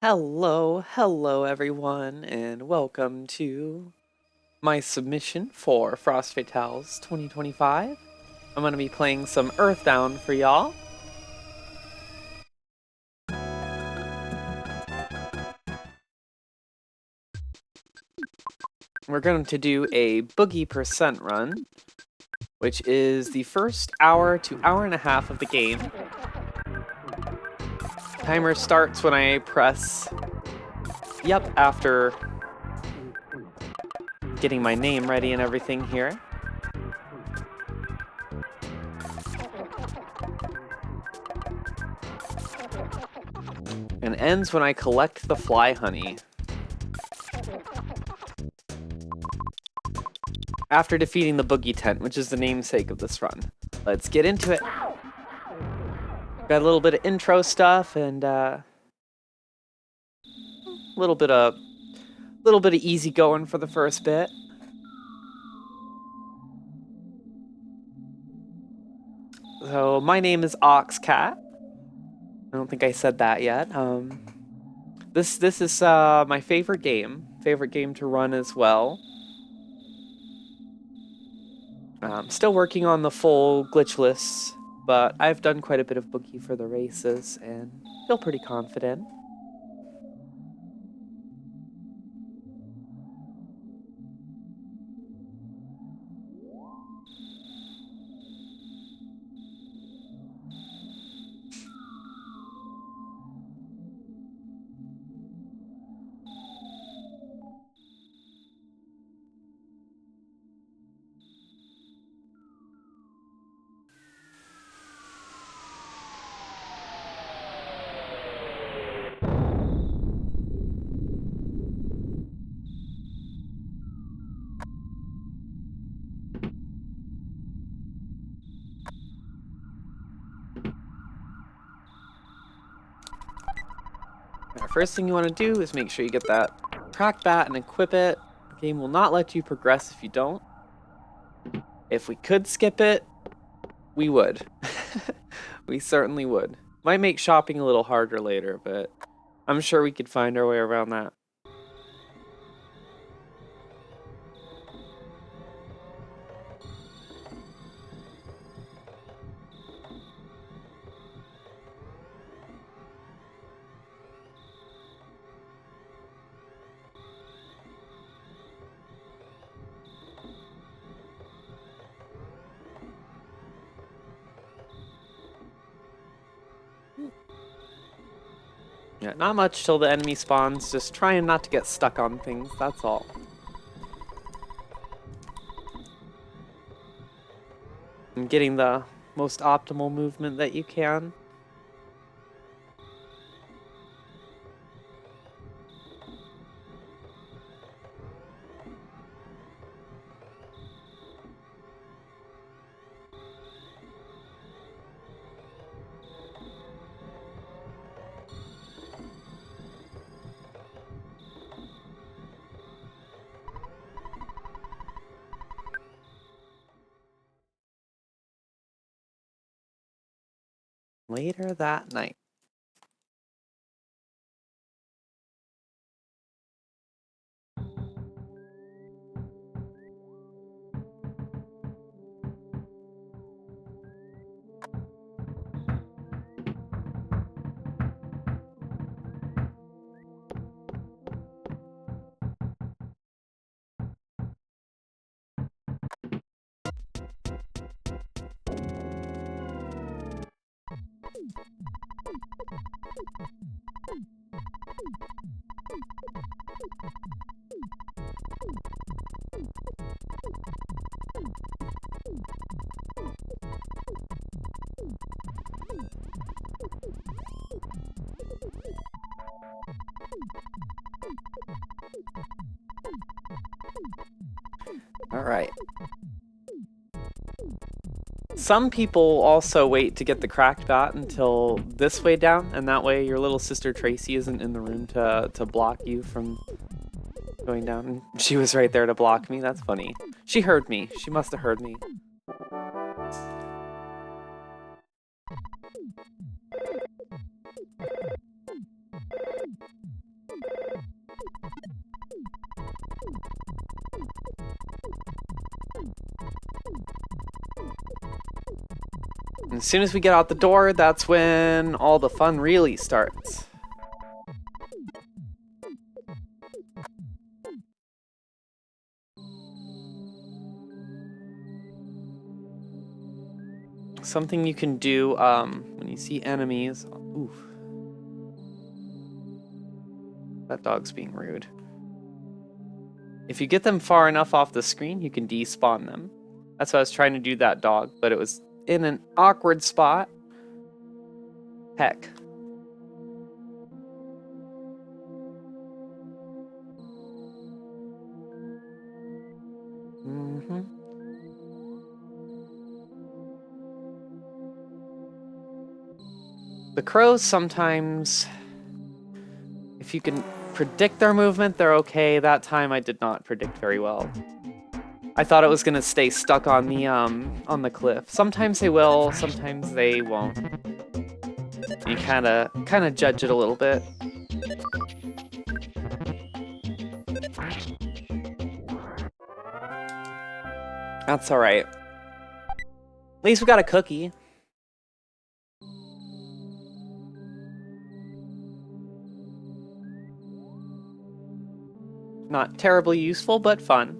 Hello everyone, and welcome to my submission for Frost Fatales 2025. I'm going to be playing some EarthBound for y'all. We're going to do a boogie percent run, which is the first hour to hour and a half of the game. Timer starts when I press yep after getting my name ready and everything here. And ends when I collect the fly honey. After defeating the Boogie Tent, which is the namesake of this run. Let's get into it. Got a little bit of intro stuff and a little bit of easy going for the first bit. So my name is Oxcat. I don't think I said that yet. This is my favorite game to run as well. Still working on the full glitchless, but I've done quite a bit of Boogie for the races and feel pretty confident. First thing you want to do is make sure you get that crack bat and equip it. The game will not let you progress if you don't. If we could skip it, we would. We certainly would. Might make shopping a little harder later, but I'm sure we could find our way around that. Yeah, not much till the enemy spawns, just trying not to get stuck on things, that's all. And getting the most optimal movement that you can. Later that night. Alright. Some people also wait to get the cracked bat until this way down, and that way your little sister Tracy isn't in the room to block you from going down. She was right there to block me, that's funny. She heard me, she must have heard me. As soon as we get out the door, that's when all the fun really starts. Something you can do when you see enemies. Oof. That dog's being rude. If you get them far enough off the screen, you can despawn them. That's why I was trying to do that dog, but it was in an awkward spot. Heck. The crows sometimes, if you can predict their movement, they're okay. That time I did not predict very well. I thought it was gonna stay stuck on the cliff. Sometimes they will, sometimes they won't. You kind of judge it a little bit. That's all right. At least we got a cookie. Not terribly useful, but fun.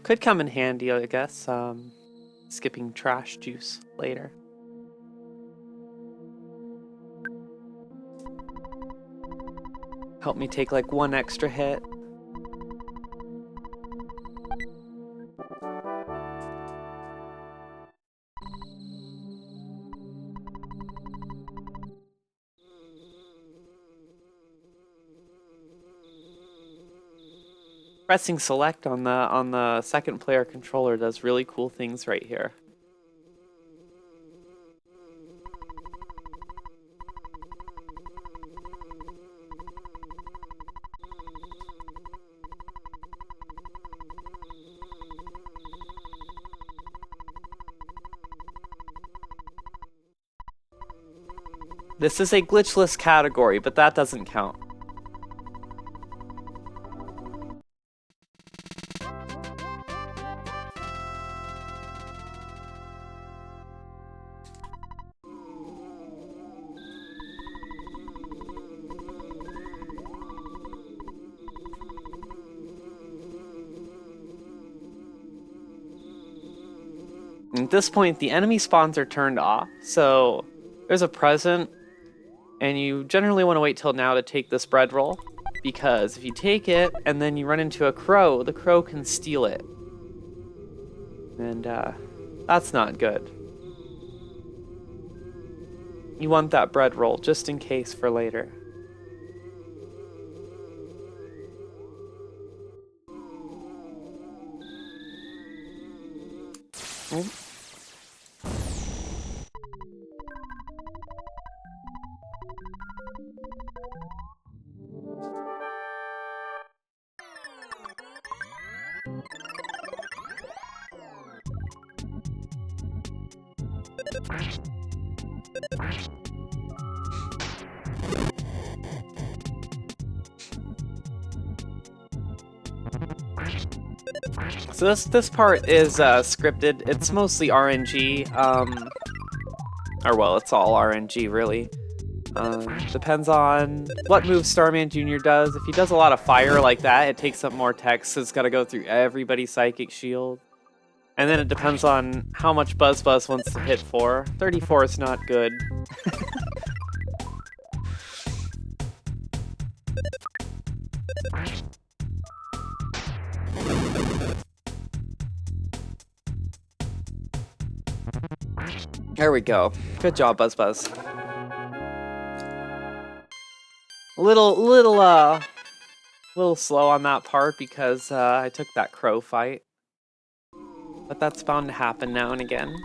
Could come in handy, I guess, skipping trash juice later. Help me take like one extra hit. Pressing select on the second player controller does really cool things right here. This is a glitchless category, but that doesn't count. At this point, the enemy spawns are turned off, so there's a present, and you generally want to wait till now to take this bread roll, because if you take it and then you run into a crow, the crow can steal it. And that's not good. You want that bread roll just in case for later. Oh. So this part is scripted. It's mostly RNG, or well, it's all RNG really. Depends on what move Starman Jr. does. If he does a lot of fire like that, it takes up more text, so it's got to go through everybody's psychic shield. And then it depends on how much Buzz wants to hit for. 34 is not good. There we go. Good job, Buzz. Little slow on that part because I took that crow fight. But that's bound to happen now and again.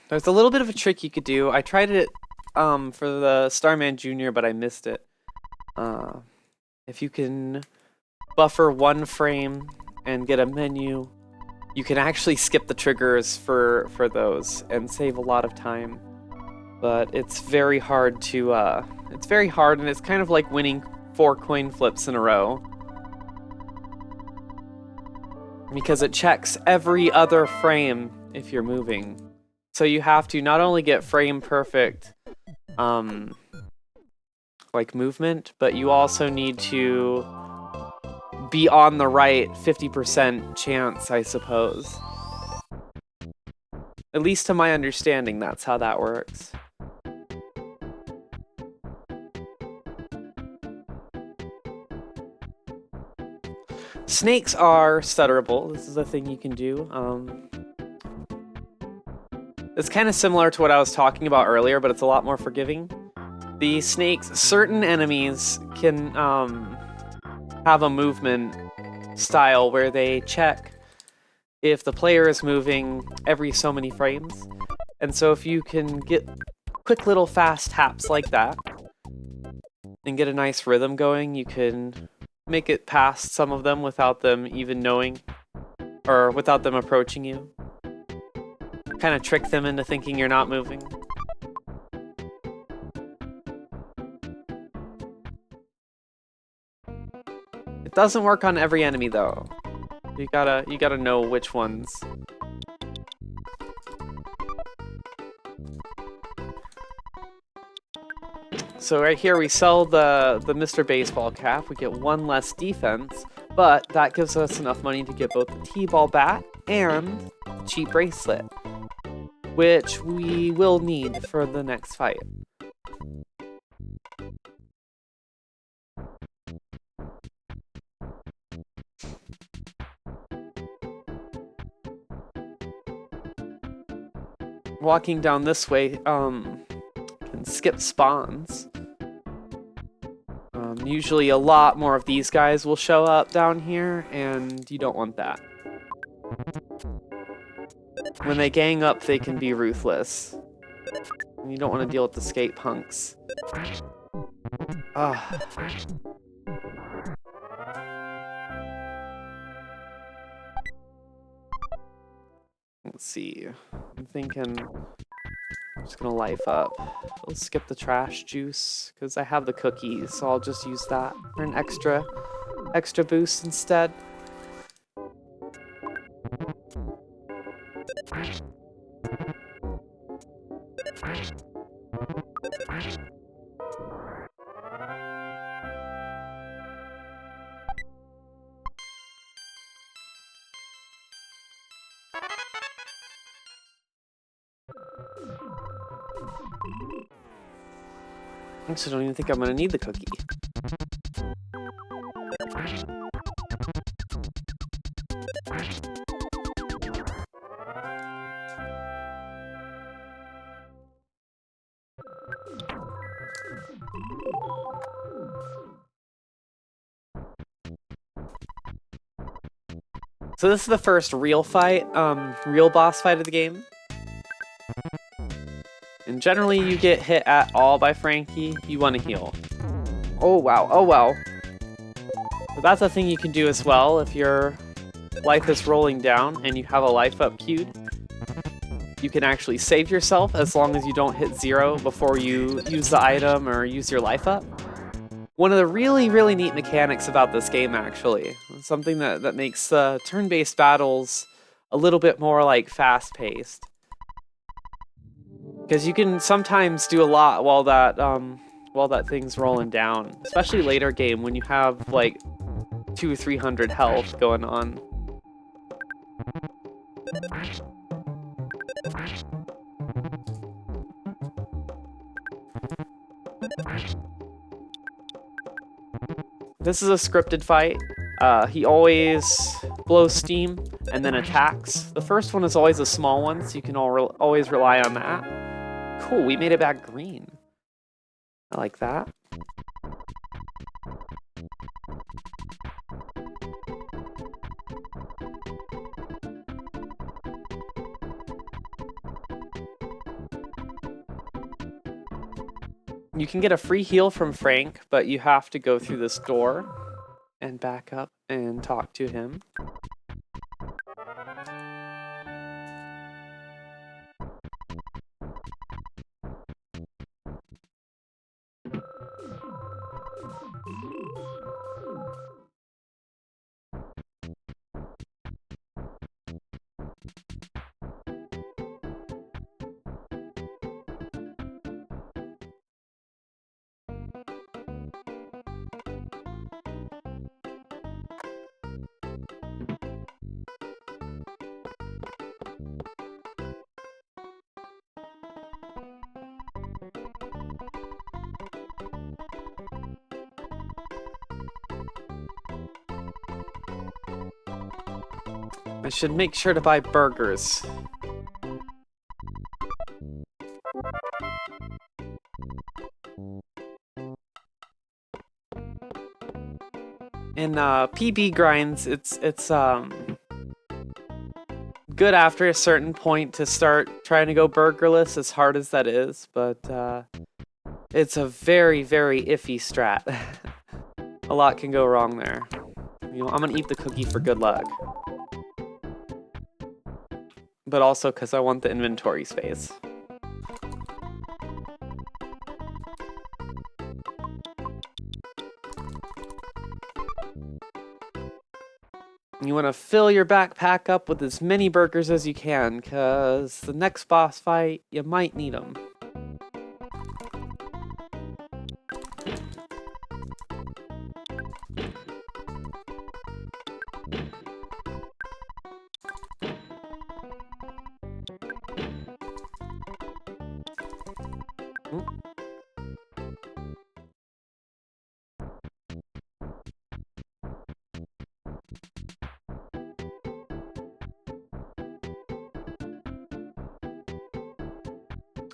There's a little bit of a trick you could do. I tried it for the Starman Jr., but I missed it. If you can buffer 1 frame and get a menu, you can actually skip the triggers for those and save a lot of time. But it's very hard to it's very hard, and it's kind of like winning 4 coin flips in a row, because it checks every other frame if you're moving. So you have to not only get frame perfect like movement, but you also need to be on the right 50% chance, I suppose. At least to my understanding, that's how that works. Snakes are stutterable. This is a thing you can do. It's kind of similar to what I was talking about earlier, but it's a lot more forgiving. The snakes, certain enemies can have a movement style where they check if the player is moving every so many frames. And so if you can get quick little fast taps like that and get a nice rhythm going, you can make it past some of them without them even knowing, or without them approaching you. Kind of trick them into thinking you're not moving. It doesn't work on every enemy though. You gotta know which ones. So right here we sell the Mr. Baseball cap. We get 1 less defense, but that gives us enough money to get both the T-ball bat and the cheap bracelet, which we will need for the next fight. Walking down this way can skip spawns. Usually a lot more of these guys will show up down here, and you don't want that. When they gang up, they can be ruthless. And you don't want to deal with the skate punks. Let's see. I'm thinking I'm just gonna life up. I'll skip the trash juice because I have the cookies, so I'll just use that for an extra boost instead. I actually don't even think I'm gonna need the cookie. So this is the first real fight, real boss fight of the game. And generally you get hit at all by Frankie, you want to heal. Oh wow, oh wow. So that's a thing you can do as well if your life is rolling down and you have a life up queued. You can actually save yourself as long as you don't hit 0 before you use the item or use your life up. One of the really, really neat mechanics about this game, actually. Something that makes turn-based battles a little bit more like fast-paced. Because you can sometimes do a lot while that thing's rolling down. Especially later game when you have like 200 or 300 health going on. This is a scripted fight. He always blows steam and then attacks. The first one is always a small one, so you can always rely on that. Cool, we made it back green. I like that. You can get a free heal from Frank, but you have to go through this door and back up and talk to him. I should make sure to buy burgers. In PB grinds, it's good after a certain point to start trying to go burgerless, as hard as that is, but it's a very, very iffy strat. A lot can go wrong there. You know, I'm gonna eat the cookie for good luck. But also because I want the inventory space. You want to fill your backpack up with as many burgers as you can, because the next boss fight, you might need them.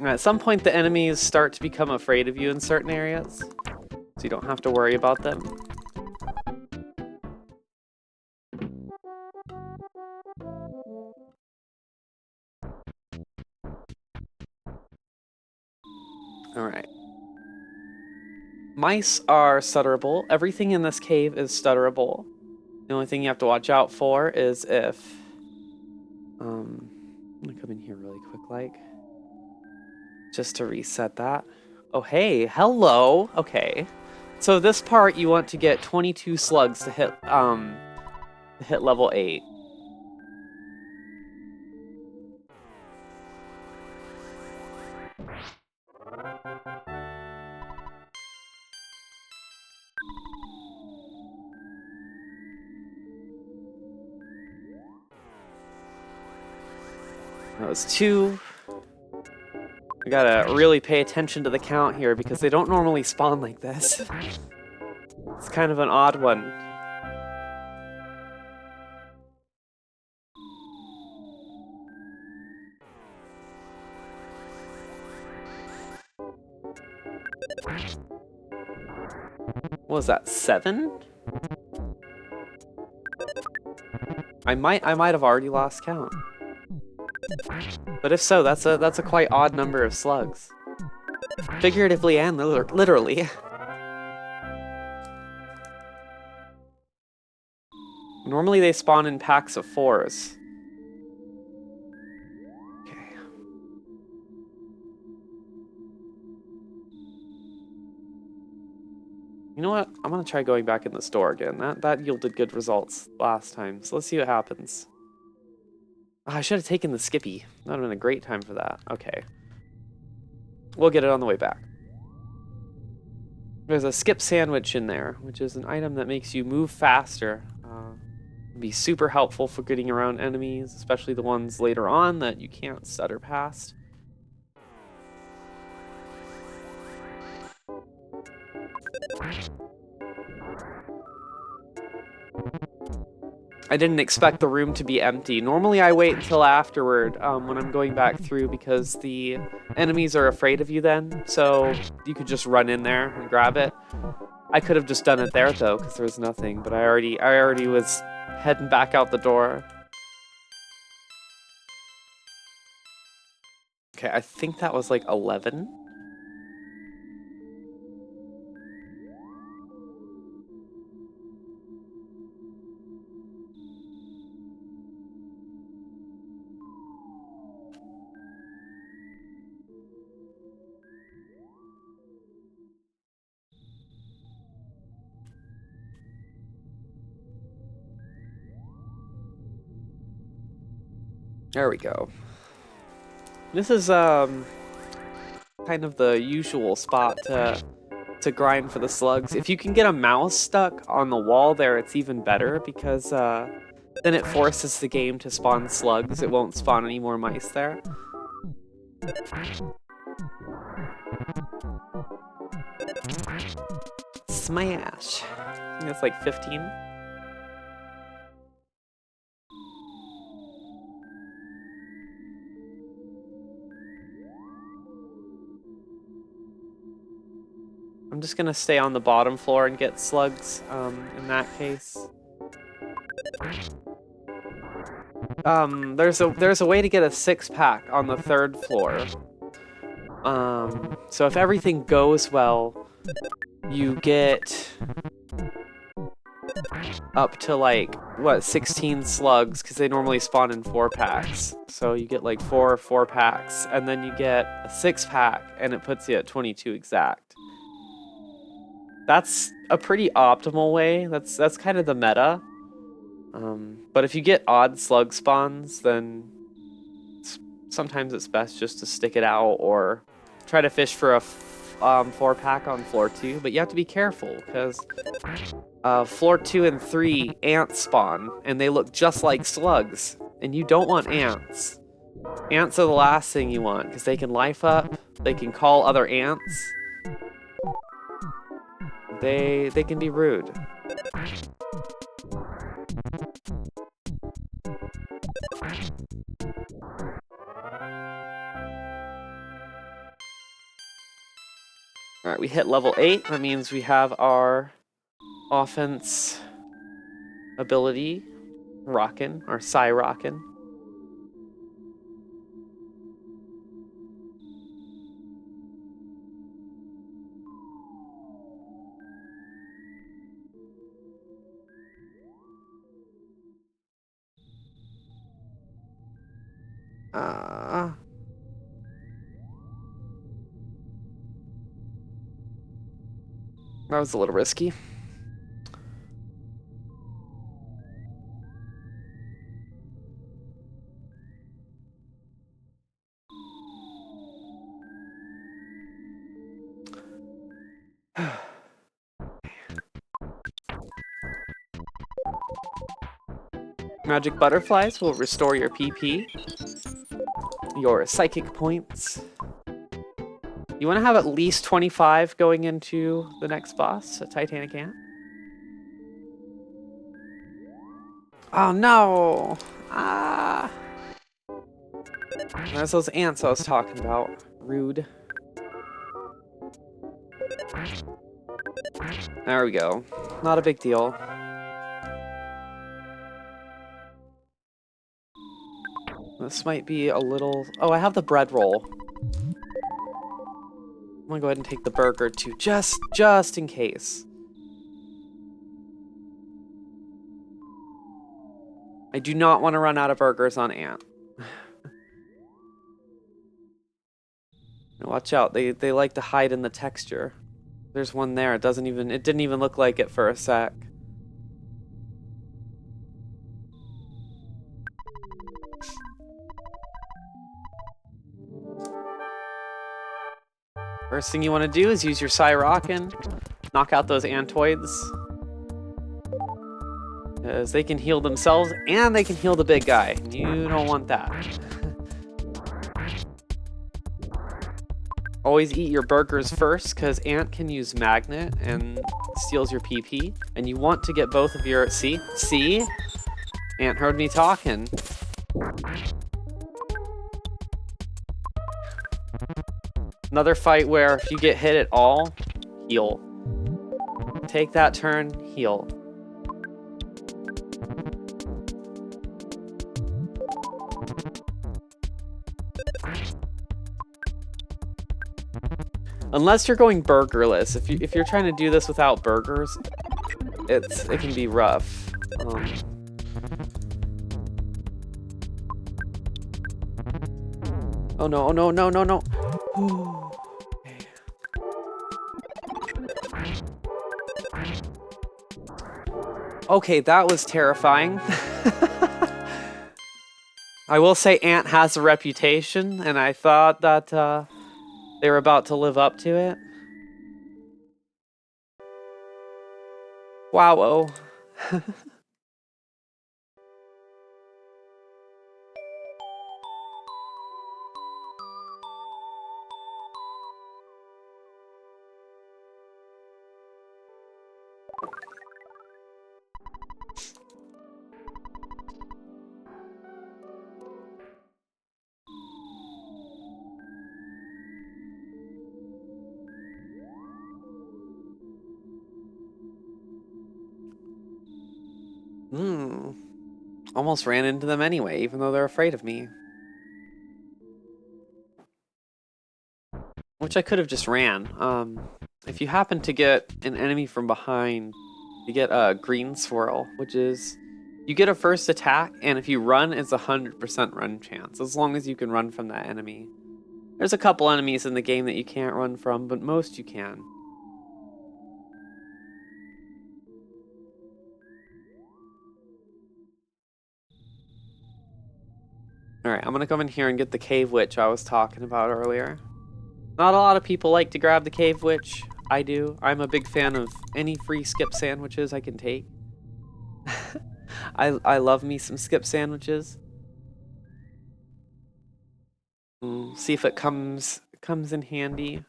At some point, the enemies start to become afraid of you in certain areas, so you don't have to worry about them. Alright. Mice are stutterable. Everything in this cave is stutterable. The only thing you have to watch out for is if... I'm gonna come in here really quick, like... just to reset that. Oh, hey, hello. Okay. So this part, you want to get 22 slugs to hit level 8. That was 2. I gotta really pay attention to the count here because they don't normally spawn like this. It's kind of an odd one. What was that, 7? I might have already lost count. But if so, that's a quite odd number of slugs. Figuratively and literally. Normally they spawn in packs of 4s. Okay. You know what? I'm gonna try going back in the store again. That yielded good results last time, so let's see what happens. Oh, I should have taken the Skippy. That would have been a great time for that. Okay. We'll get it on the way back. There's a skip sandwich in there, which is an item that makes you move faster. Be super helpful for getting around enemies, especially the ones later on that you can't stutter past. I didn't expect the room to be empty. Normally I wait until afterward when I'm going back through because the enemies are afraid of you then, so you could just run in there and grab it. I could have just done it there though because there was nothing, but I already was heading back out the door. Okay, I think that was like 11. There we go. This is kind of the usual spot to grind for the slugs. If you can get a mouse stuck on the wall there, it's even better because then it forces the game to spawn slugs. It won't spawn any more mice there. Smash! I think that's like 15. I'm just gonna stay on the bottom floor and get slugs in that case. There's a way to get a 6-pack on the 3rd floor. So if everything goes well, you get up to like, what, 16 slugs, because they normally spawn in 4-packs. So you get like 4 packs, and then you get a 6-pack, and it puts you at 22 exact. That's a pretty optimal way. That's kind of the meta. But if you get odd slug spawns, then sometimes it's best just to stick it out or try to fish for a 4-pack on floor 2. But you have to be careful because floor 2 and 3 ants spawn, and they look just like slugs, and you don't want ants. Ants are the last thing you want because they can life up, they can call other ants. They can be rude. Alright, we hit level 8. That means we have our offense ability rockin', or Psy rockin'. That was a little risky. Magic butterflies will restore your PP, your psychic points. You want to have at least 25 going into the next boss, a Titanic Ant. Oh no! Ah! There's those ants I was talking about. Rude. There we go. Not a big deal. This might be a little... Oh, I have the bread roll. I'm gonna go ahead and take the burger too, just in case. I do not want to run out of burgers on Ant. Watch out, they like to hide in the texture. There's one there, it didn't even look like it for a sec. First thing you want to do is use your Psy Rockin', knock out those Antoids. Because they can heal themselves and they can heal the big guy. You don't want that. Always eat your burgers first because Ant can use Magnet and steals your PP. And you want to get both of your... See? Ant heard me talking. Another fight where if you get hit at all, heal. Take that turn, heal. Unless you're going burgerless. If you're trying to do this without burgers, it can be rough. Oh no, oh no, no, no, no. Okay, that was terrifying. I will say Ant has a reputation, and I thought that they were about to live up to it. Wow. Almost ran into them anyway, even though they're afraid of me. Which I could have just ran. If you happen to get an enemy from behind, you get a green swirl, which is you get a first attack, and if you run, it's 100% run chance, as long as you can run from that enemy. There's a couple enemies in the game that you can't run from, but most you can. Alright, I'm gonna come in here and get the cave witch I was talking about earlier. Not a lot of people like to grab the cave witch. I do. I'm a big fan of any free skip sandwiches I can take. I love me some skip sandwiches. See if it comes in handy.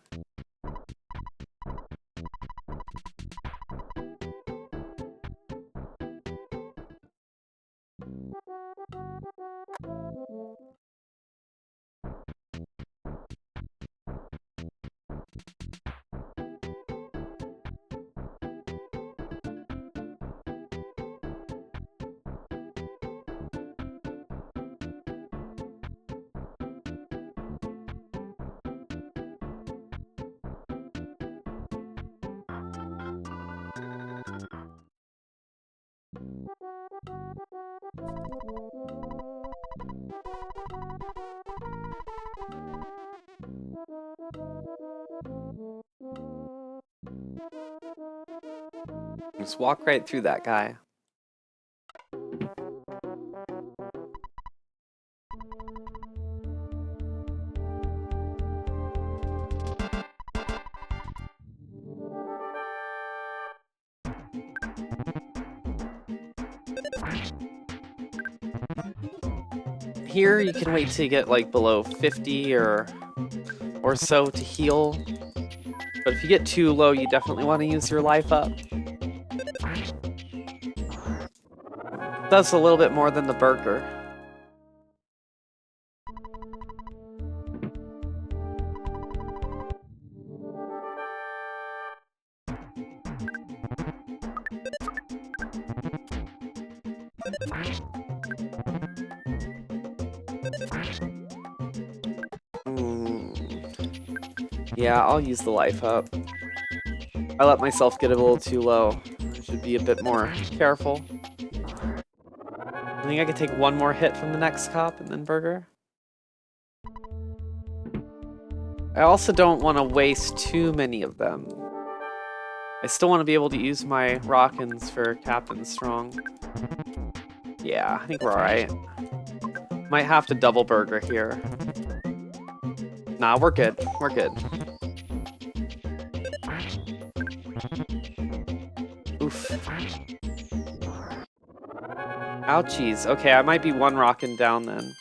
Just walk right through that guy. Here you can wait till you get like below 50 or so to heal. But if you get too low, you definitely want to use your life up. Does a little bit more than the burger. Yeah, I'll use the life up. I let myself get a little too low. I should be a bit more careful. I think I could take one more hit from the next cop and then burger. I also don't want to waste too many of them. I still want to be able to use my Rockins for Captain Strong. Yeah, I think we're alright. Might have to double burger here. Nah, we're good. We're good. Oof. Ouchies. Okay, I might be one rockin' down then.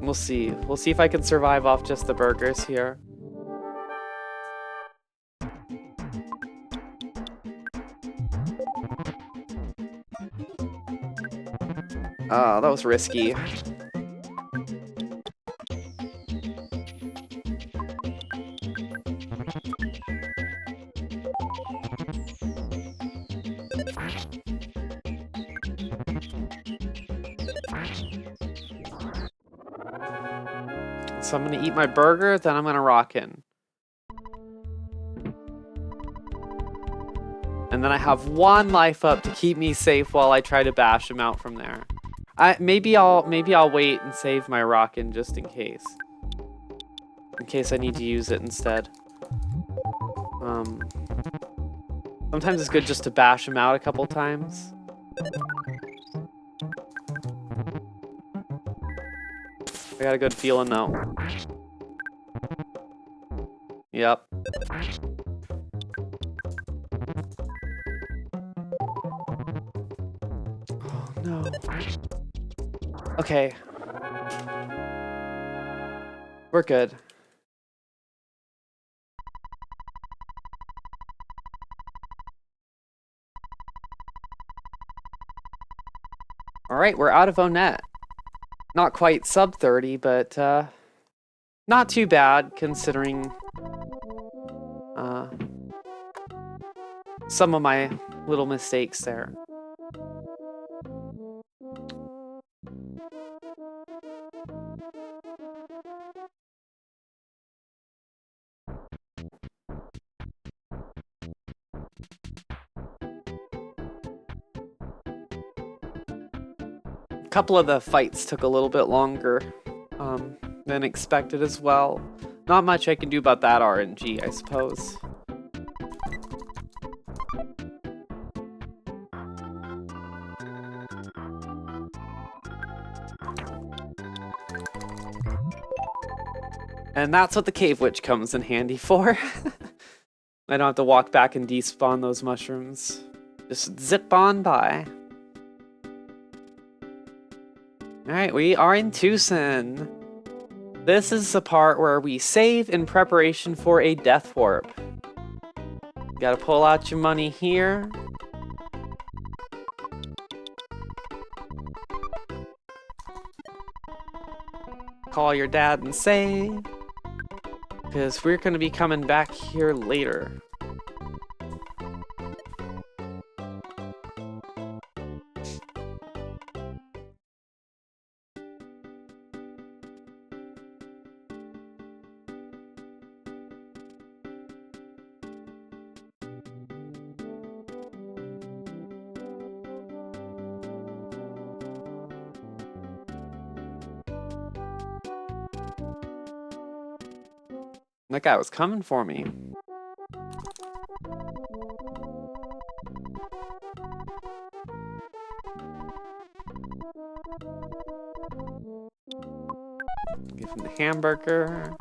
We'll see. We'll see if I can survive off just the burgers here. Oh, that was risky. So I'm gonna eat my burger, then I'm gonna rock in. And then I have one life up to keep me safe while I try to bash him out from there. Maybe I'll wait and save my rockin' just in case. In case I need to use it instead. Sometimes it's good just to bash him out a couple times. I got a good feeling though. Yep. Oh no. Okay. We're good. Alright, we're out of Onett. Not quite sub 30, but not too bad considering some of my little mistakes there. A couple of the fights took a little bit longer than expected as well. Not much I can do about that RNG, I suppose. And that's what the Cave Witch comes in handy for. I don't have to walk back and despawn those mushrooms. Just zip on by. Alright, we are in Tucson. This is the part where we save in preparation for a death warp. You gotta pull out your money here. Call your dad and save. Because we're gonna be coming back here later. That guy was coming for me. Give him the hamburger.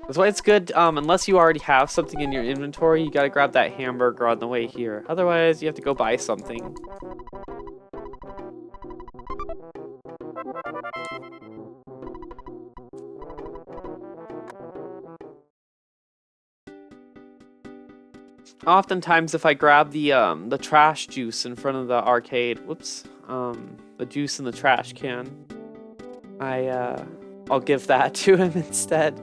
That's why it's good, unless you already have something in your inventory, you gotta grab that hamburger on the way here. Otherwise, you have to go buy something. Oftentimes, if I grab the trash juice in front of the arcade, whoops, the juice in the trash can, I'll give that to him instead.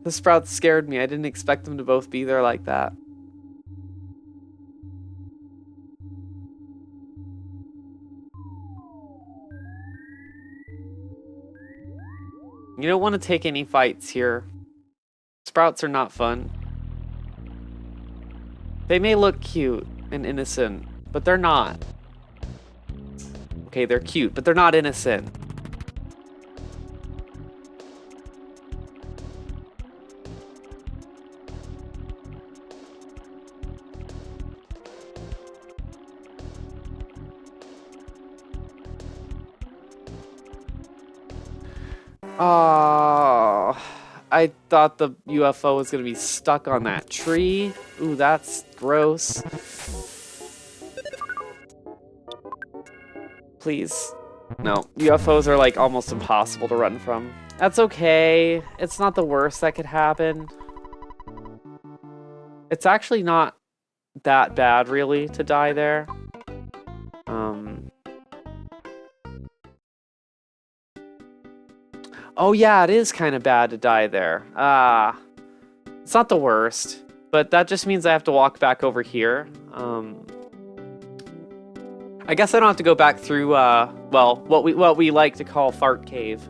The sprouts scared me. I didn't expect them to both be there like that. You don't want to take any fights here. Sprouts are not fun. They may look cute and innocent, but they're not. Okay, they're cute, but they're not innocent. Oh, I thought the UFO was gonna be stuck on that tree. Ooh, that's gross. Please. No, UFOs are like almost impossible to run from. That's okay. It's not the worst that could happen. It's actually not that bad, really, to die there. Oh yeah, it is kind of bad to die there. It's not the worst, but that just means I have to walk back over here. I guess I don't have to go back through, well, what we like to call Fart Cave.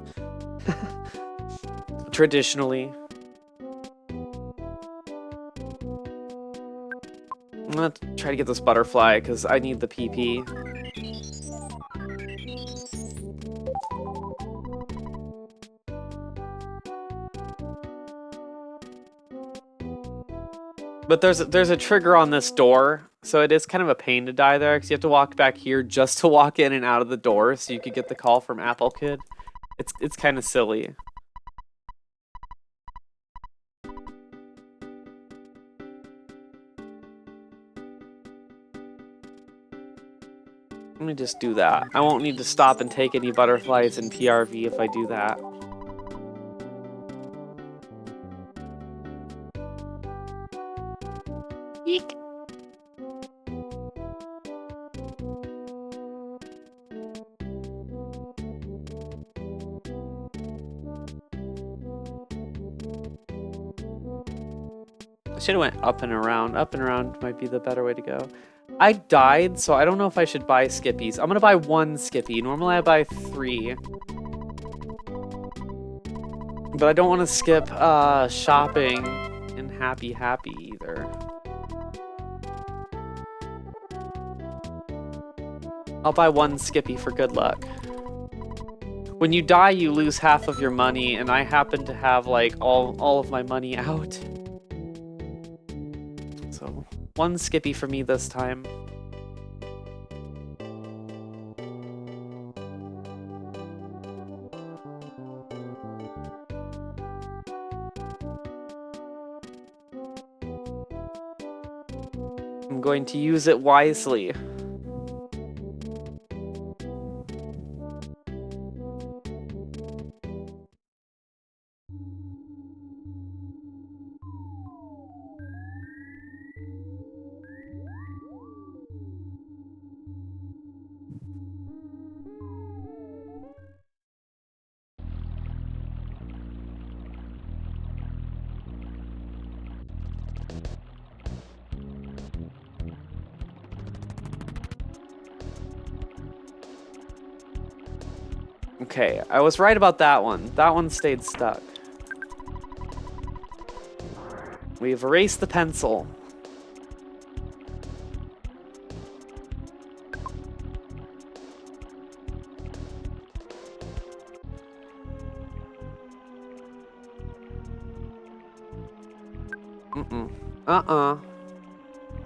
Traditionally. I'm gonna try to get this butterfly, because I need the PP. But there's a trigger on this door, so it is kind of a pain to die there, because you have to walk back here just to walk in and out of the door, so you could get the call from Apple Kid. It's kind of silly. Let me just do that. I won't need to stop and take any butterflies in PRV if I do that. Eek. I should have went up and around. Up and around might be the better way to go. I died, so I don't know if I should buy Skippies. I'm gonna buy 1 Skippy. Normally I buy 3. But I don't want to skip shopping and Happy either. I'll buy 1 Skippy for good luck. When you die, you lose half of your money, and I happen to have like all of my money out. So 1 Skippy for me this time. I'm going to use it wisely. Okay, I was right about that one. That one stayed stuck. We've erased the pencil.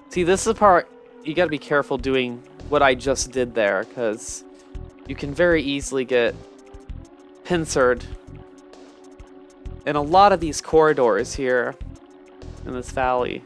See, this is the part you gotta be careful doing what I just did there, because you can very easily get pincered in a lot of these corridors here in this valley.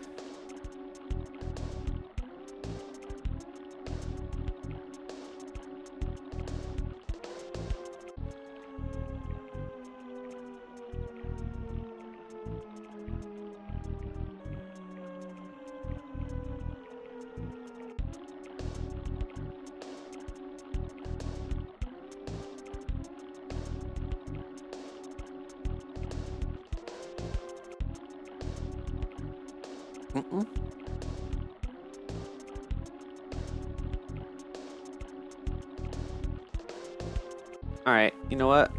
Alright, you know what?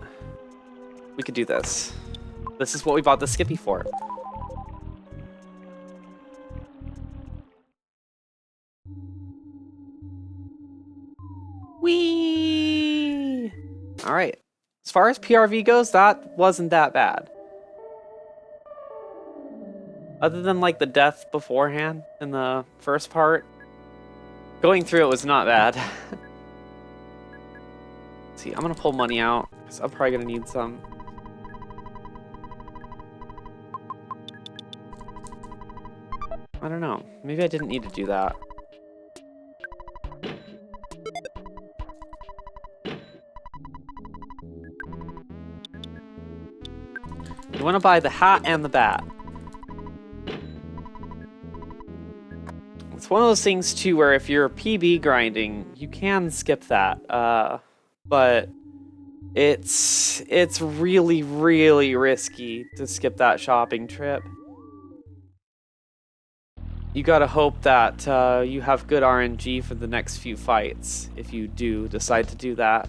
We could do this. This is what we bought the Skippy for. Whee! Alright. As far as PRV goes, that wasn't that bad. Other than like the death beforehand in the first part, going through it was not bad. See, I'm gonna pull money out because I'm probably gonna need some. I don't know. Maybe I didn't need to do that. You want to buy the hat and the bat. It's one of those things too where if you're PB grinding, you can skip that. But it's really, really risky to skip that shopping trip. You gotta hope that you have good RNG for the next few fights, if you do decide to do that.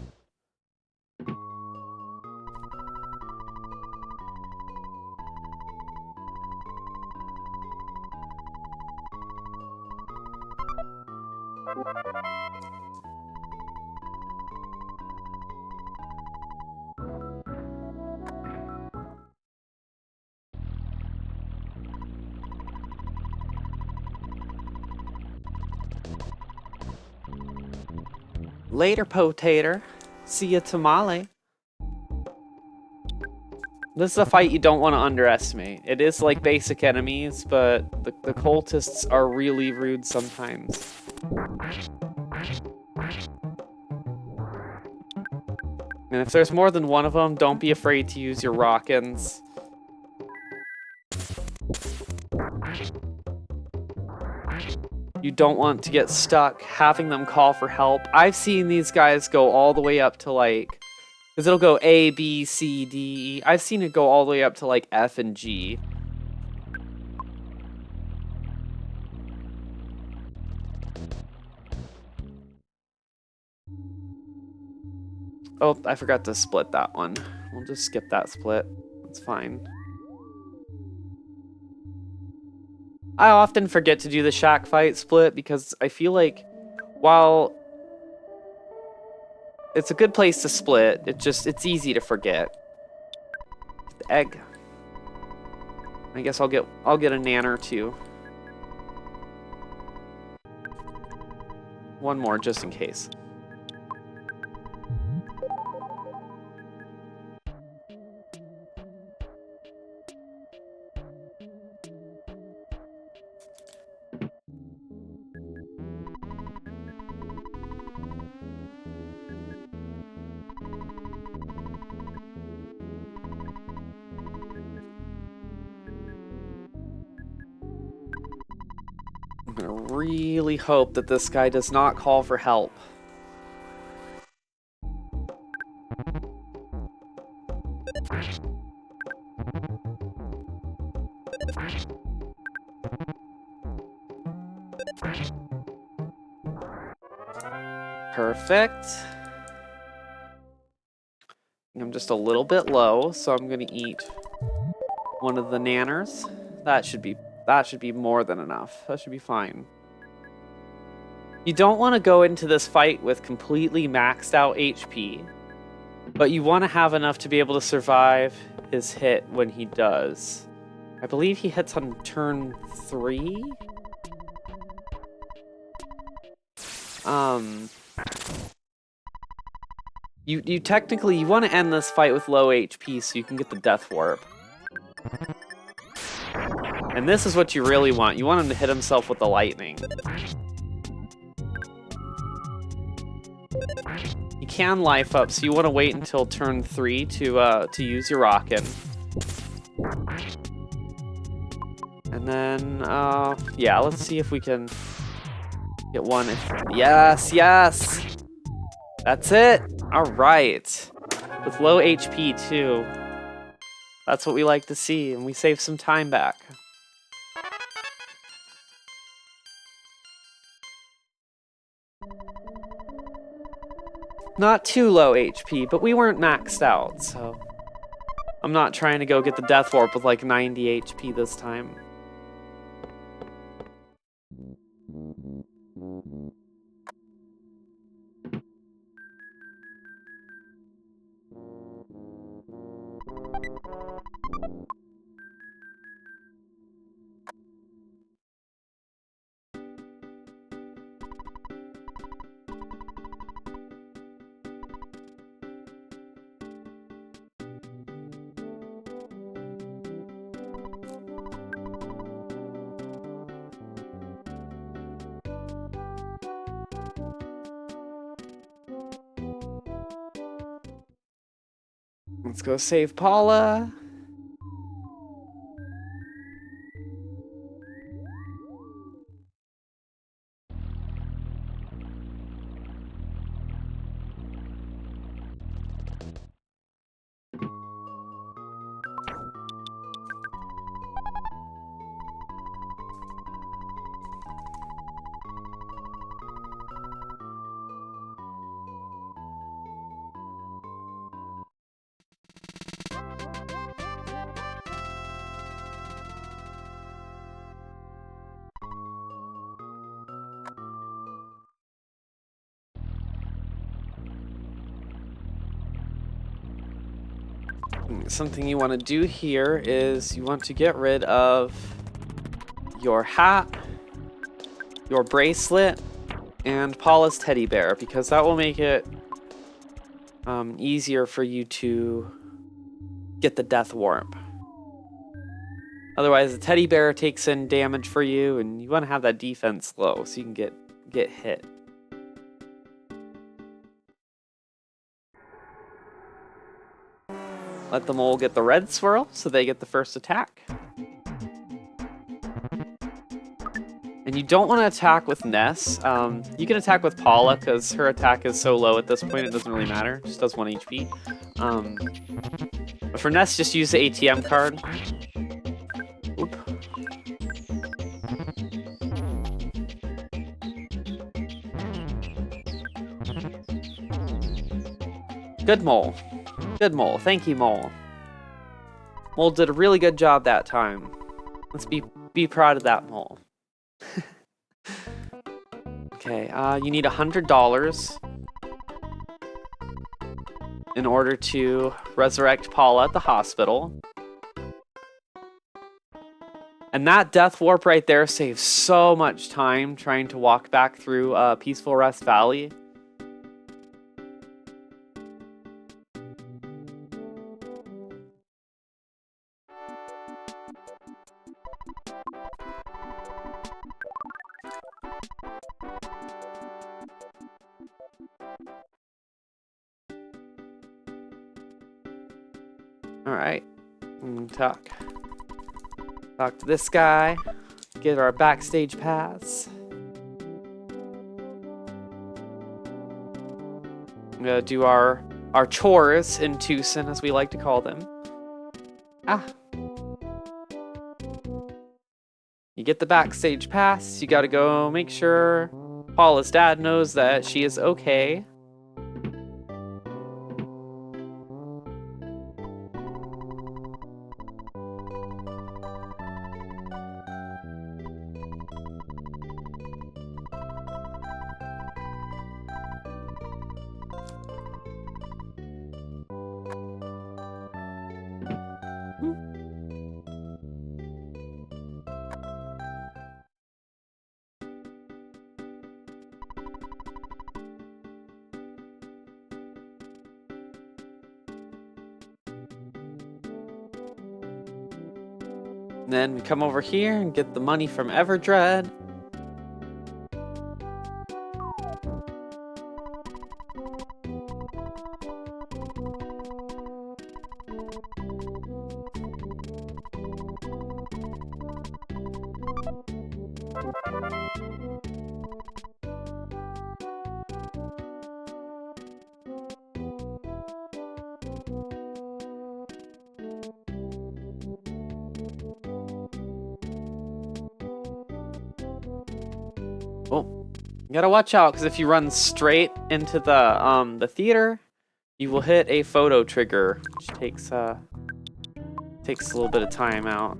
Later, potato. See ya, tamale. This is a fight you don't want to underestimate. It is like basic enemies, but the cultists are really rude sometimes. And if there's more than one of them, don't be afraid to use your rockins. You don't want to get stuck having them call for help. I've seen these guys go all the way up to like, because it'll go A, B, C, D, E. I've seen it go all the way up to like F and G. Oh, I forgot to split that one. We'll just skip that split. That's fine. I often forget to do the shack fight split because I feel like while it's a good place to split, it's easy to forget. The egg. I guess I'll get a nanner too. One more just in case. I'm gonna really hope that this guy does not call for help. Perfect. I'm just a little bit low, so I'm gonna eat one of the nanners. That should be more than enough. That should be fine. You don't want to go into this fight with completely maxed out HP, but you want to have enough to be able to survive his hit when he does. I believe he hits on turn 3. You technically want to end this fight with low HP so you can get the death warp. And this is what you really want. You want him to hit himself with the lightning. You can life up, so you want to wait until turn 3 to use your rockin'. And then, yeah, let's see if we can get one. Yes, yes! That's it! Alright. With low HP, too. That's what we like to see, and we save some time back. Not too low HP, but we weren't maxed out, so I'm not trying to go get the death warp with like 90 HP this time. Let's go save Paula. something you want to do here is you want to get rid of your hat, your bracelet, and Paula's teddy bear, because that will make it easier for you to get the death warp. Otherwise, the teddy bear takes in damage for you, and you want to have that defense low so you can get hit. Let the mole get the red swirl so they get the first attack. And you don't want to attack with Ness. You can attack with Paula because her attack is so low at this point it doesn't really matter. Just does 1 HP. But for Ness, just use the ATM card. Oop. Good mole. Good mole. Thank you, mole. Mole did a really good job that time. Let's be proud of that mole. Okay, you need $100 in order to resurrect Paula at the hospital. And that death warp right there saves so much time trying to walk back through Peaceful Rest Valley. Alright, talk to this guy, get our backstage pass. I'm gonna do our chores in Tucson, as we like to call them. You get the backstage pass, you gotta go make sure Paula's dad knows that she is okay. Then we come over here and get the money from Everdread. Oh, you gotta watch out, because if you run straight into the theater, you will hit a photo trigger, which takes a little bit of time out.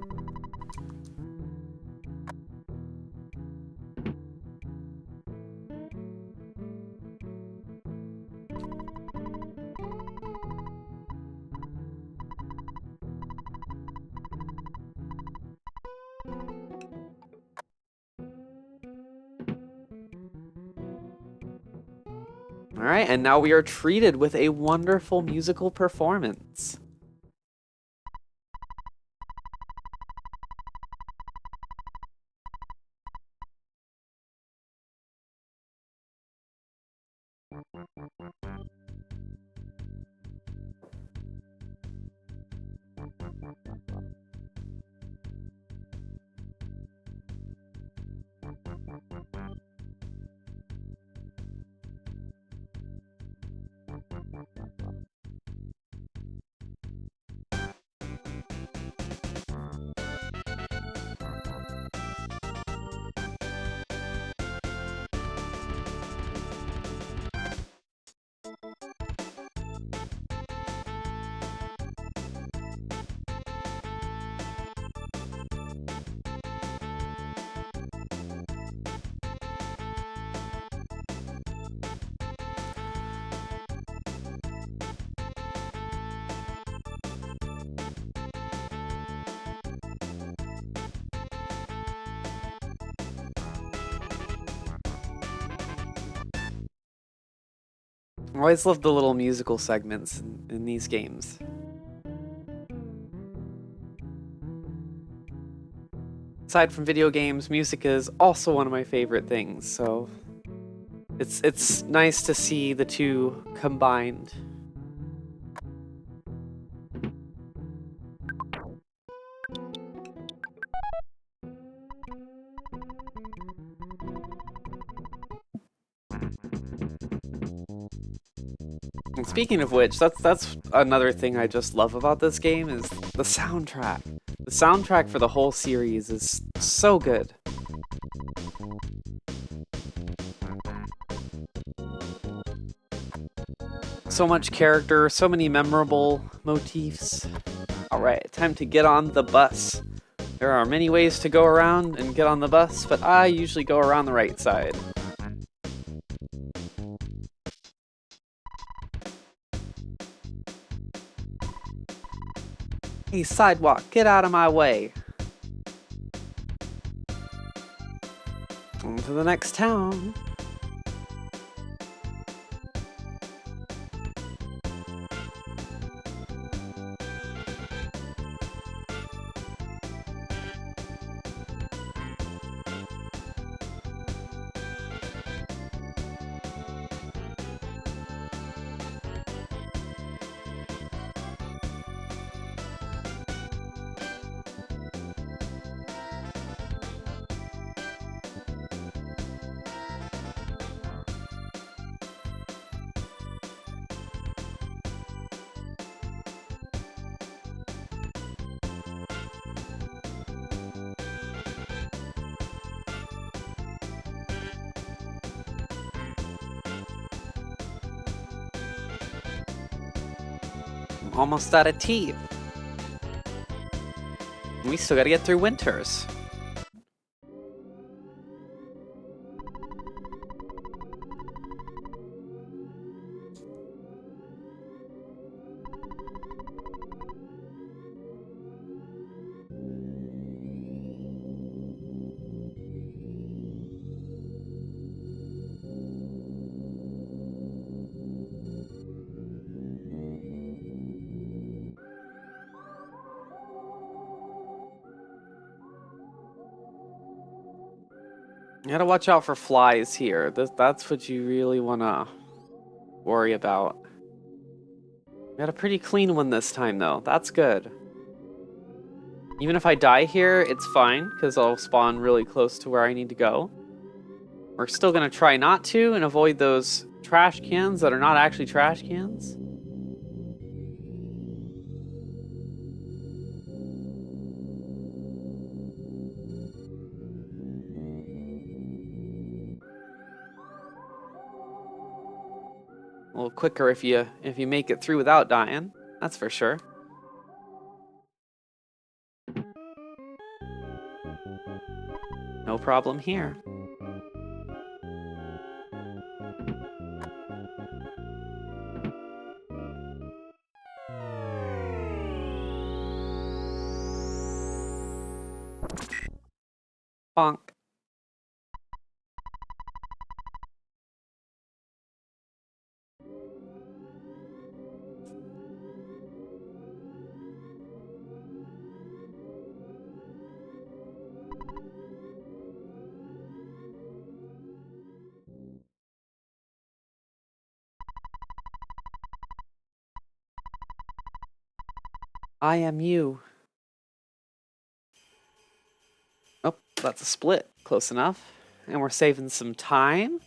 Alright, and now we are treated with a wonderful musical performance. I always love the little musical segments in these games. Aside from video games, music is also one of my favorite things, so it's nice to see the two combined. And speaking of which, that's another thing I just love about this game is the soundtrack. The soundtrack for the whole series is so good. So much character, so many memorable motifs. Alright, time to get on the bus. There are many ways to go around and get on the bus, but I usually go around the right side. Hey, sidewalk, get out of my way. On to the next town. Almost out of tea. We still gotta get through winters. You gotta watch out for flies here. That's what you really wanna worry about. Got a pretty clean one this time, though. That's good. Even if I die here, it's fine, because I'll spawn really close to where I need to go. We're still gonna try not to and avoid those trash cans that are not actually trash cans. A little quicker if you make it through without dying, that's for sure. No problem here. Bonk. I am you. Oh, that's a split. Close enough. And we're saving some time.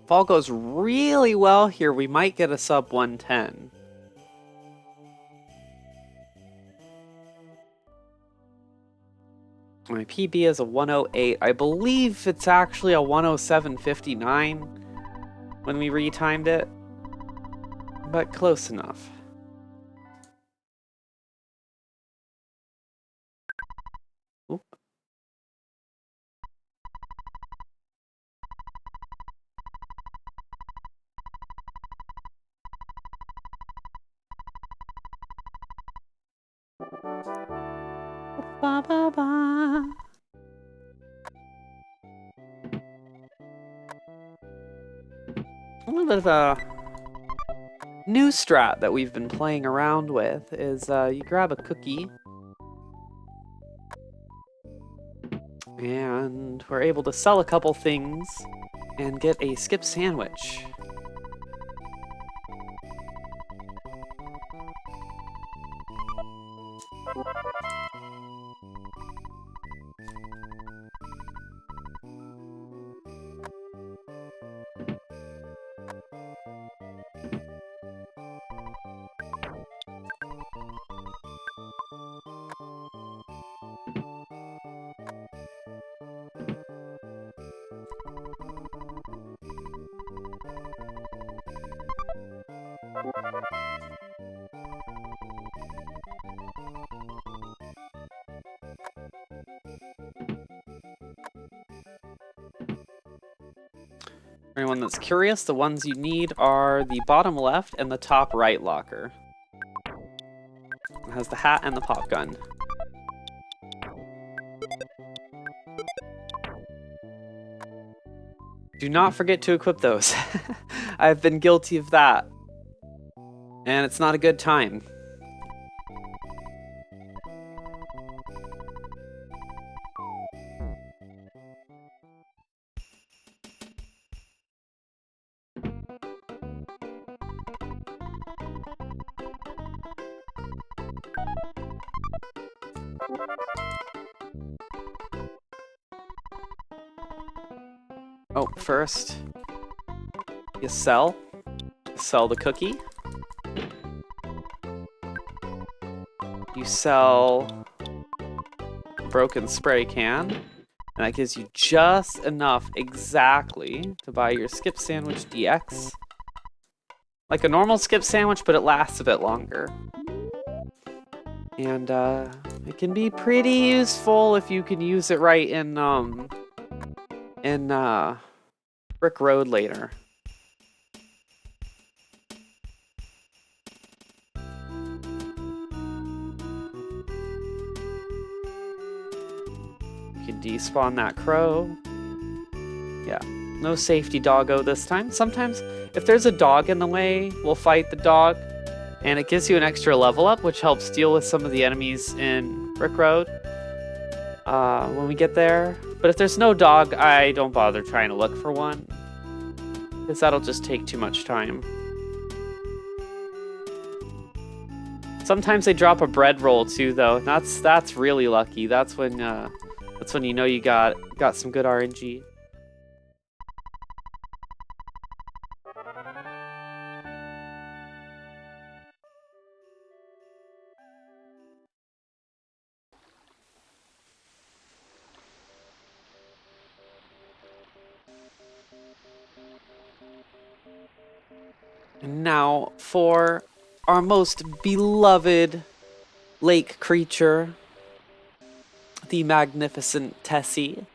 If all goes really well here, we might get a sub 110. My PB is a 108. I believe it's actually a 107.59 when we retimed it, but close enough. Oop. Ba, ba, ba. A little bit of a new strat that we've been playing around with is you grab a cookie and we're able to sell a couple things and get a skip sandwich. For anyone that's curious, the ones you need are the bottom left and the top right locker. It has the hat and the pop gun. Do not forget to equip those. I've been guilty of that. And it's not a good time. Oh, first, you sell the cookie. You sell a broken spray can, and that gives you just enough exactly to buy your skip sandwich DX. Like a normal skip sandwich, but it lasts a bit longer. And it can be pretty useful if you can use it right in Brick Road later. You can despawn that crow. Yeah, no safety doggo this time. Sometimes if there's a dog in the way, we'll fight the dog. And it gives you an extra level up, which helps deal with some of the enemies in Brick Road when we get there. But if there's no dog, I don't bother trying to look for one, because that'll just take too much time. Sometimes they drop a bread roll too, though. That's really lucky. That's when you know you got some good RNG. And now for our most beloved lake creature, the magnificent Tessie.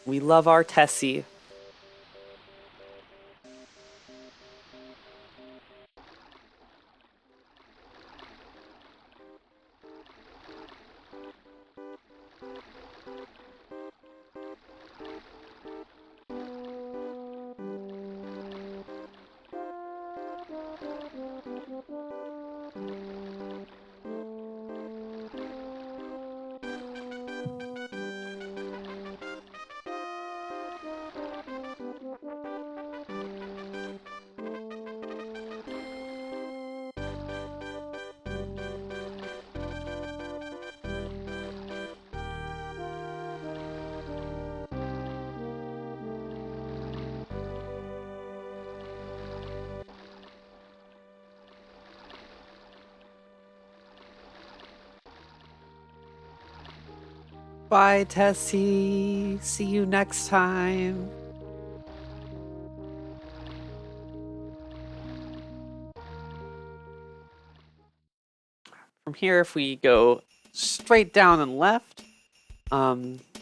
We love our Tessie. Bye, Tessie. See you next time. From here, if we go straight down and left.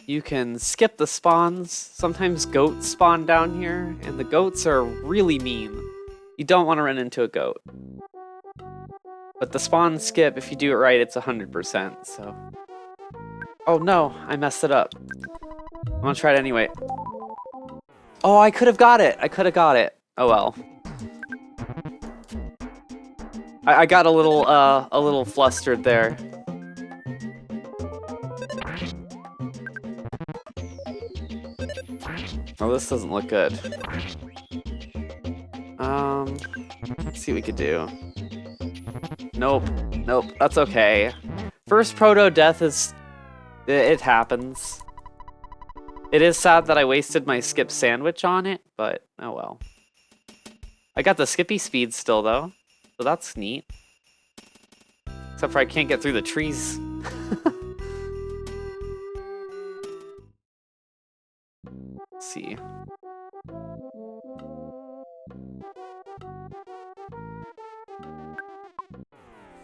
You can skip the spawns. Sometimes goats spawn down here, and the goats are really mean. You don't want to run into a goat. But the spawn skip, if you do it right, it's 100%, so... Oh no, I messed it up. I'm gonna try it anyway. Oh, I could have got it! I could have got it. Oh well. I got a little flustered there. Oh, this doesn't look good. Let's see what we could do. Nope, nope, that's okay. First proto death is... it happens. It is sad that I wasted my skip sandwich on it, but oh well. I got the skippy speed still though, so that's neat. Except for I can't get through the trees. Let's see.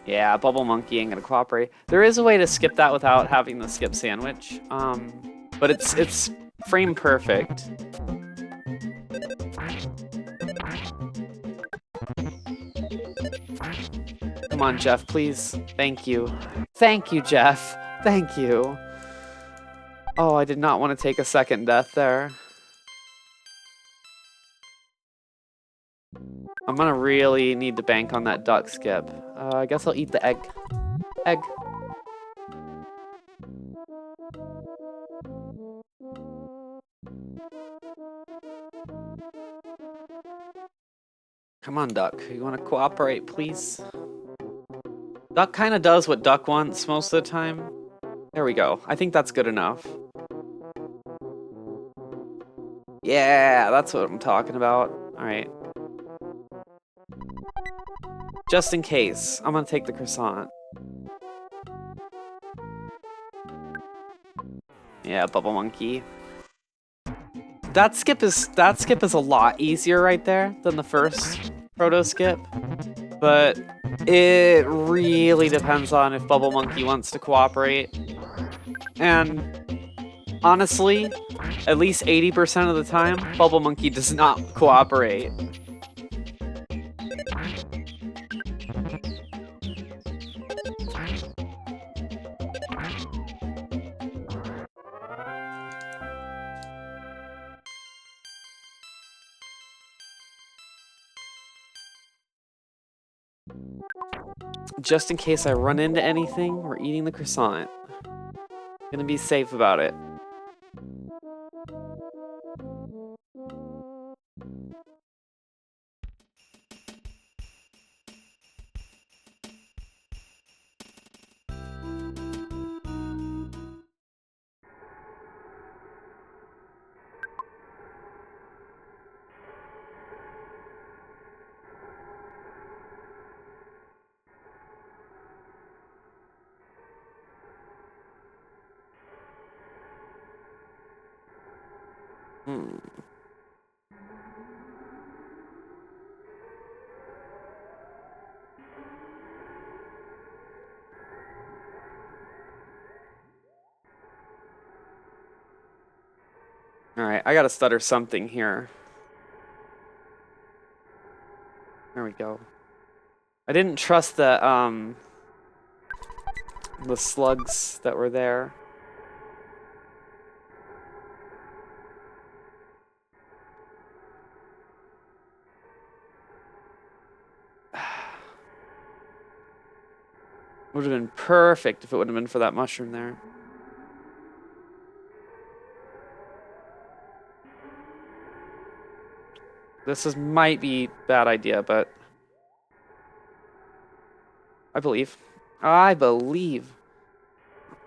Yeah, Bubble Monkey ain't gonna cooperate. There is a way to skip that without having the skip sandwich, but it's frame perfect. Come on, Jeff, please. Thank you. Thank you, Jeff. Thank you. Oh, I did not want to take a second death there. I'm gonna really need to bank on that duck skip. I guess I'll eat the egg. Egg. Come on, duck. You wanna cooperate, please? Duck kinda does what duck wants most of the time. There we go. I think that's good enough. Yeah, that's what I'm talking about. Alright. Just in case, I'm gonna take the croissant. Yeah, Bubble Monkey. That skip is a lot easier right there than the first proto skip, but it really depends on if Bubble Monkey wants to cooperate. And honestly, at least 80% of the time, Bubble Monkey does not cooperate. Just in case I run into anything, we're eating the croissant. Gonna be safe about it. Alright, I gotta stutter something here. There we go. I didn't trust the slugs that were there. Would have been perfect if it would have been for that mushroom there. Might be bad idea, but I believe. I believe.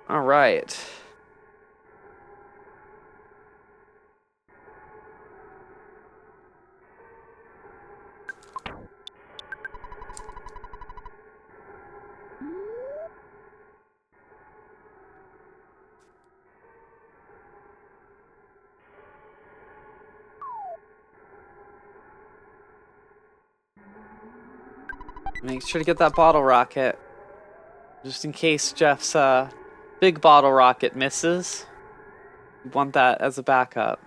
All right. Make sure to get that bottle rocket. Just in case Jeff's big bottle rocket misses. We want that as a backup.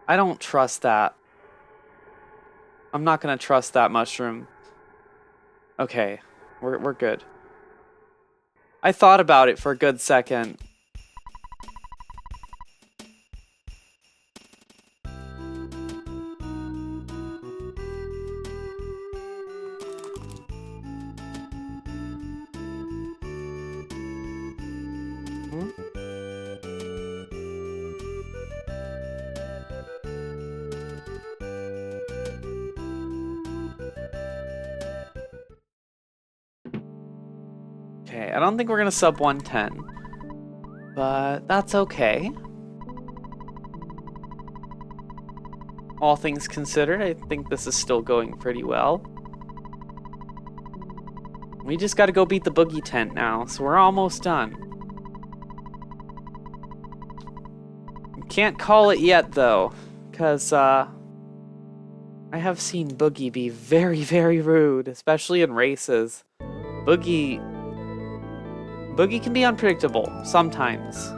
I don't trust that. I'm not gonna trust that mushroom. Okay, we're good. I thought about it for a good second. Okay, I don't think we're gonna sub 110, but that's okay. All things considered, I think this is still going pretty well. We just gotta go beat the boogie tent now, so we're almost done. Can't call it yet, though, because, I have seen Boogie be very, very rude, especially in races. Boogie can be unpredictable, sometimes.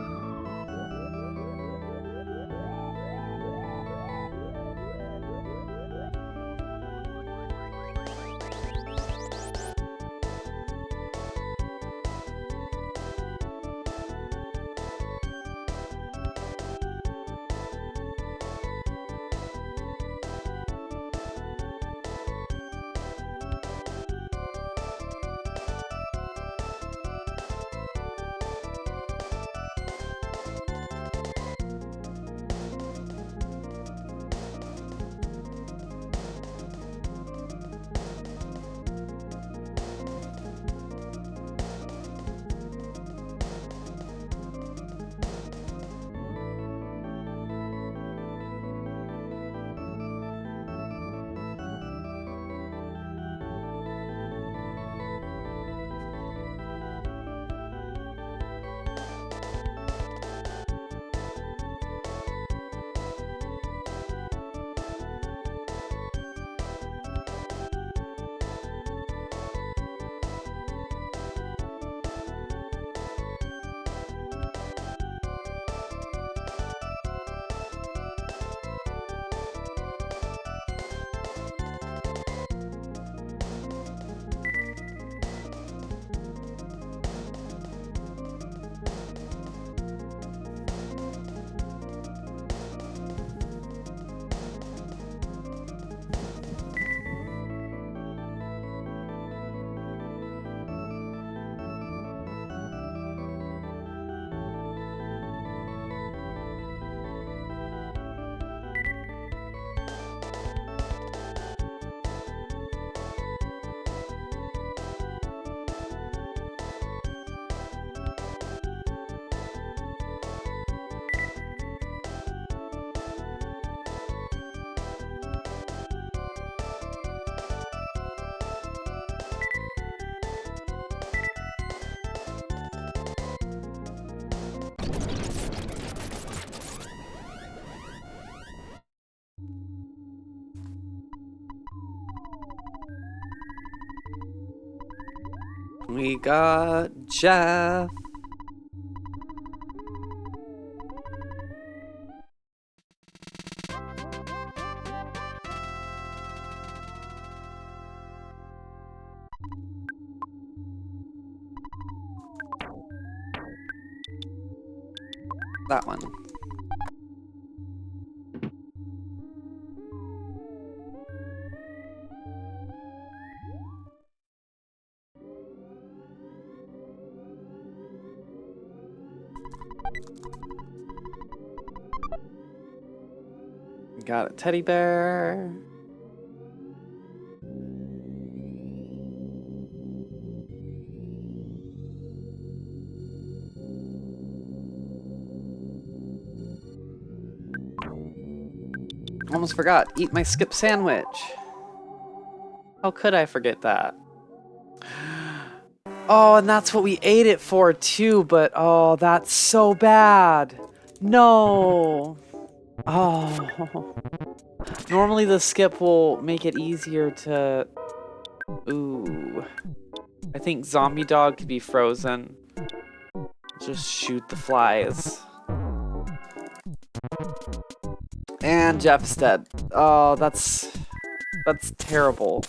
We got Jeff. That one. Got a teddy bear. Almost forgot. Eat my skip sandwich. How could I forget that? Oh, and that's what we ate it for too, but oh, that's so bad. No. Oh. Normally the skip will make it easier to... Ooh. I think Zombie Dog could be frozen. Just shoot the flies. And Jeff's dead. Oh, that's terrible.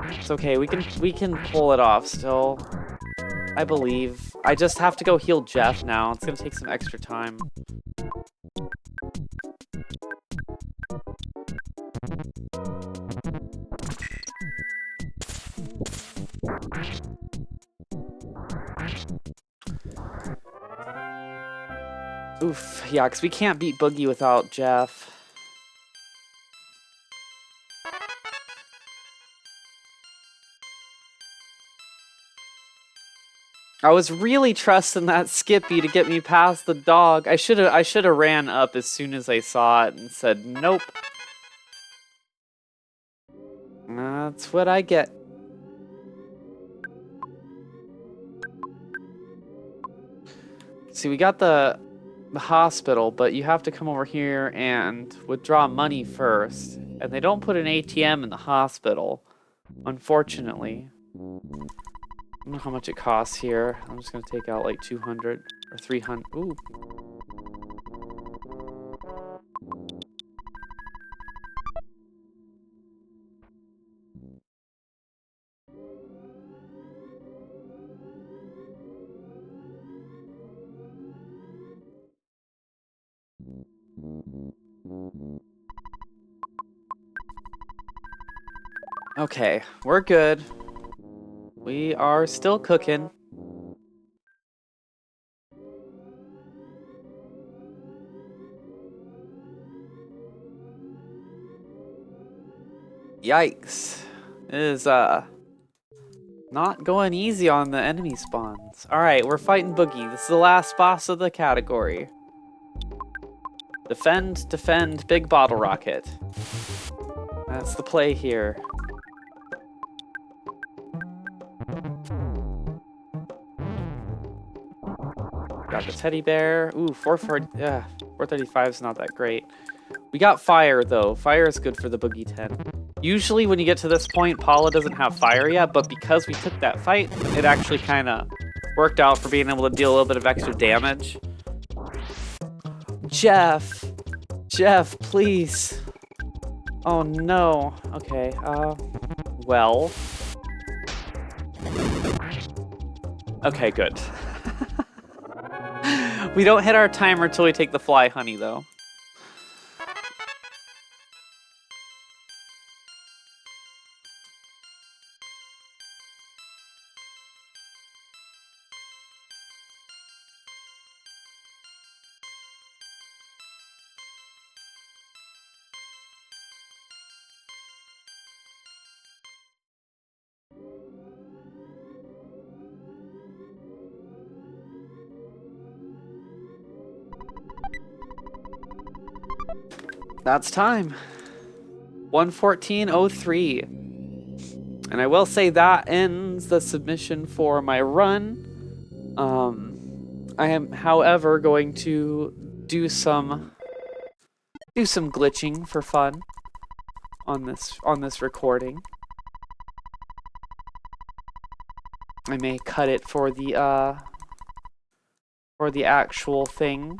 It's okay. We can pull it off still. I believe. I just have to go heal Jeff now. It's gonna take some extra time. Oof, yeah, because we can't beat Boogie without Jeff. I was really trusting that Skippy to get me past the dog. I should have ran up as soon as I saw it and said, nope. That's what I get. See, we got the hospital, but you have to come over here and withdraw money first. And they don't put an ATM in the hospital, unfortunately. I don't know how much it costs here. I'm just gonna take out like 200 or 300. Ooh. Okay, we're good. We are still cooking. Yikes. It is not going easy on the enemy spawns. Alright, we're fighting Boogie. This is the last boss of the category. Defend, defend, big bottle rocket. That's the play here. Got the teddy bear. Ooh, 435 is not that great. We got fire, though. Fire is good for the Boogie 10. Usually when you get to this point, Paula doesn't have fire yet, but because we took that fight, it actually kind of worked out for being able to deal a little bit of extra damage. Jeff! Jeff, please! Oh no. Okay, well... Okay, good. We don't hit our timer till we take the fly honey, though. That's time. 1:14:03. And I will say that ends the submission for my run. I am, however, going to do some glitching for fun on this recording. I may cut it for the actual thing.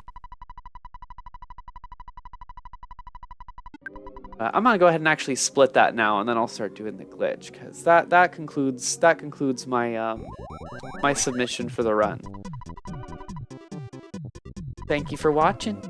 I'm gonna go ahead and actually split that now, and then I'll start doing the glitch, because that concludes my my submission for the run. Thank you for watching.